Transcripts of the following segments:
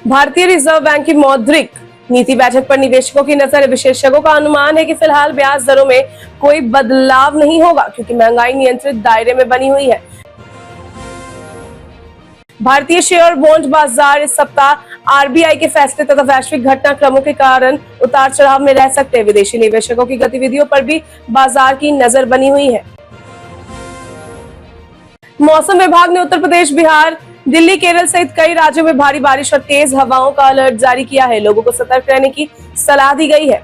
भारतीय reserve bank की मौद्रिक नीति बैठक पर निवेशकों की नजर। विशेषज्ञों का अनुमान है कि फिलहाल ब्याज दरों में कोई बदलाव नहीं होगा क्योंकि महंगाई नियंत्रित दायरे में बनी हुई है। भारतीय शेयर बॉन्ड बाजार इस सप्ताह आरबीआई के फैसले तथा वैश्विक घटनाक्रमों के कारण उतार चढ़ाव में रह सकते हैं। विदेशी निवेशकों की गतिविधियों पर भी बाजार की नजर बनी हुई है। मौसम विभाग ने उत्तर प्रदेश, बिहार, दिल्ली, केरल सहित कई राज्यों में भारी बारिश और तेज हवाओं का अलर्ट जारी किया है। लोगों को सतर्क रहने की सलाह दी गई है।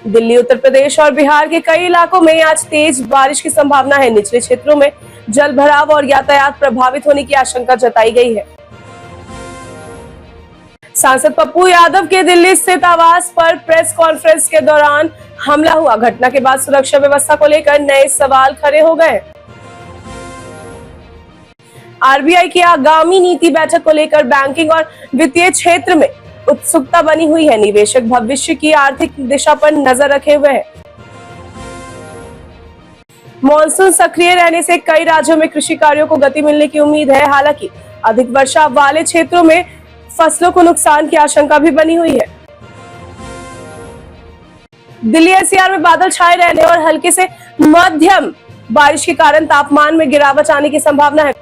दिल्ली, उत्तर प्रदेश और बिहार के कई इलाकों में आज तेज बारिश की संभावना है। निचले क्षेत्रों में जल भराव और यातायात प्रभावित होने की आशंका जताई गई है। सांसद पप्पू यादव के दिल्ली स्थित आवास पर प्रेस कॉन्फ्रेंस के दौरान हमला हुआ। घटना के बाद सुरक्षा व्यवस्था को लेकर नए सवाल खड़े हो गए। आरबीआई की आगामी नीति बैठक को लेकर बैंकिंग और वित्तीय क्षेत्र में उत्सुकता बनी हुई है। निवेशक भविष्य की आर्थिक दिशा पर नजर रखे हुए हैं। मॉनसून सक्रिय रहने से कई राज्यों में कृषि कार्यों को गति मिलने की उम्मीद है। हालांकि अधिक वर्षा वाले क्षेत्रों में फसलों को नुकसान की आशंका भी बनी हुई है। दिल्ली एनसीआर में बादल छाए रहने और हल्के से मध्यम बारिश के कारण तापमान में गिरावट आने की संभावना है।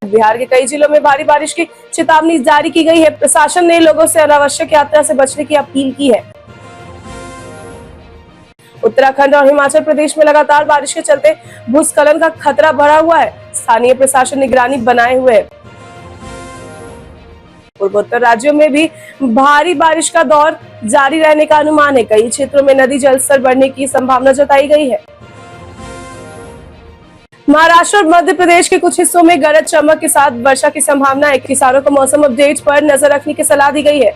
बिहार के कई जिलों में भारी बारिश की चेतावनी जारी की गई है। प्रशासन ने लोगों से अनावश्यक यात्रा से बचने की अपील की है। उत्तराखंड और हिमाचल प्रदेश में लगातार बारिश के चलते भूस्खलन का खतरा बढ़ा हुआ है। स्थानीय प्रशासन निगरानी बनाए हुए है। पूर्वोत्तर राज्यों में भी भारी बारिश का दौर जारी रहने का अनुमान है। कई क्षेत्रों में नदी जलस्तर बढ़ने की संभावना जताई गई है। महाराष्ट्र और मध्य प्रदेश के कुछ हिस्सों में गरज चमक के साथ वर्षा की संभावना है। किसानों को मौसम अपडेट पर नजर रखने की सलाह दी गई है।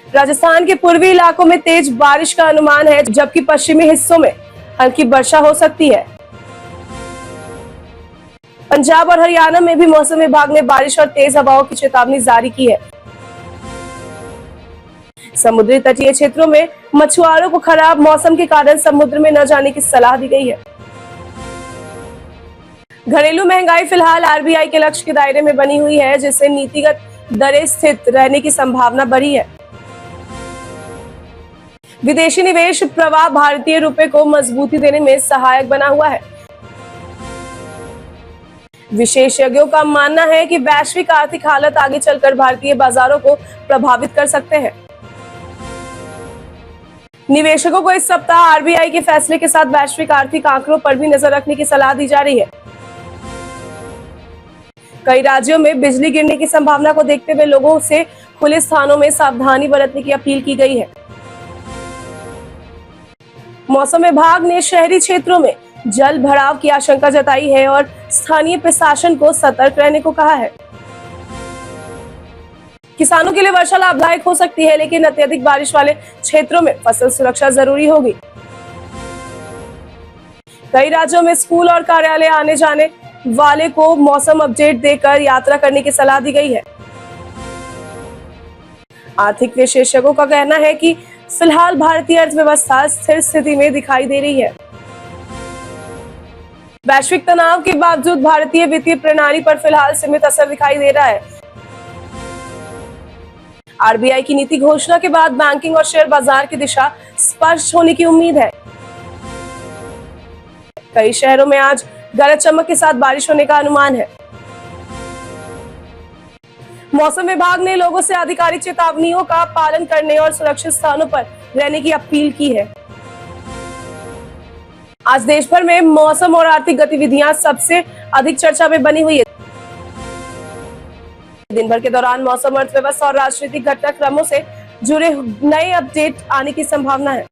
राजस्थान के पूर्वी इलाकों में तेज बारिश का अनुमान है, जबकि पश्चिमी हिस्सों में हल्की वर्षा हो सकती है। पंजाब और हरियाणा में भी मौसम विभाग ने बारिश और तेज हवाओं की चेतावनी जारी की है। समुद्री तटीय क्षेत्रों में मछुआरों को खराब मौसम के कारण समुद्र में न जाने की सलाह दी गई है। घरेलू महंगाई फिलहाल आरबीआई के लक्ष्य के दायरे में बनी हुई है, जिससे नीतिगत दरें स्थिर रहने की संभावना बढ़ी है। विदेशी निवेश प्रवाह भारतीय रुपए को मजबूती देने में सहायक बना हुआ है। विशेषज्ञों का मानना है कि वैश्विक आर्थिक हालत आगे चलकर भारतीय बाजारों को प्रभावित कर सकते हैं। निवेशकों को इस सप्ताह आरबीआई के फैसले के साथ वैश्विक आर्थिक आंकड़ों पर भी नजर रखने की सलाह दी जा रही है। कई राज्यों में बिजली गिरने की संभावना को देखते हुए लोगों से खुले स्थानों में सावधानी बरतने की अपील की गई है। मौसम विभाग ने शहरी क्षेत्रों में जल भराव की आशंका जताई है और स्थानीय प्रशासन को सतर्क रहने को कहा है। किसानों के लिए वर्षा लाभदायक हो सकती है, लेकिन अत्यधिक बारिश वाले क्षेत्रों में फसल सुरक्षा जरूरी होगी। कई राज्यों में स्कूल और कार्यालय आने जाने वाले को मौसम अपडेट देकर यात्रा करने की सलाह दी गई है। आर्थिक विशेषज्ञों का कहना है कि फिलहाल भारतीय अर्थव्यवस्था स्थिर स्थिति में दिखाई दे रही है। वैश्विक तनाव के बावजूद भारतीय वित्तीय प्रणाली पर फिलहाल सीमित असर दिखाई दे रहा है। आरबीआई की नीति घोषणा के बाद बैंकिंग और शेयर बाजार की दिशा स्पष्ट होने की उम्मीद है। कई शहरों में आज गरज चमक के साथ बारिश होने का अनुमान है। मौसम विभाग ने लोगों से आधिकारिक चेतावनियों का पालन करने और सुरक्षित स्थानों पर रहने की अपील की है। आज देश भर में मौसम और आर्थिक गतिविधियां सबसे अधिक चर्चा में बनी हुई है। दिन भर के दौरान मौसम, अर्थव्यवस्था और राजनीतिक घटनाक्रमों से जुड़े नए अपडेट आने की संभावना है।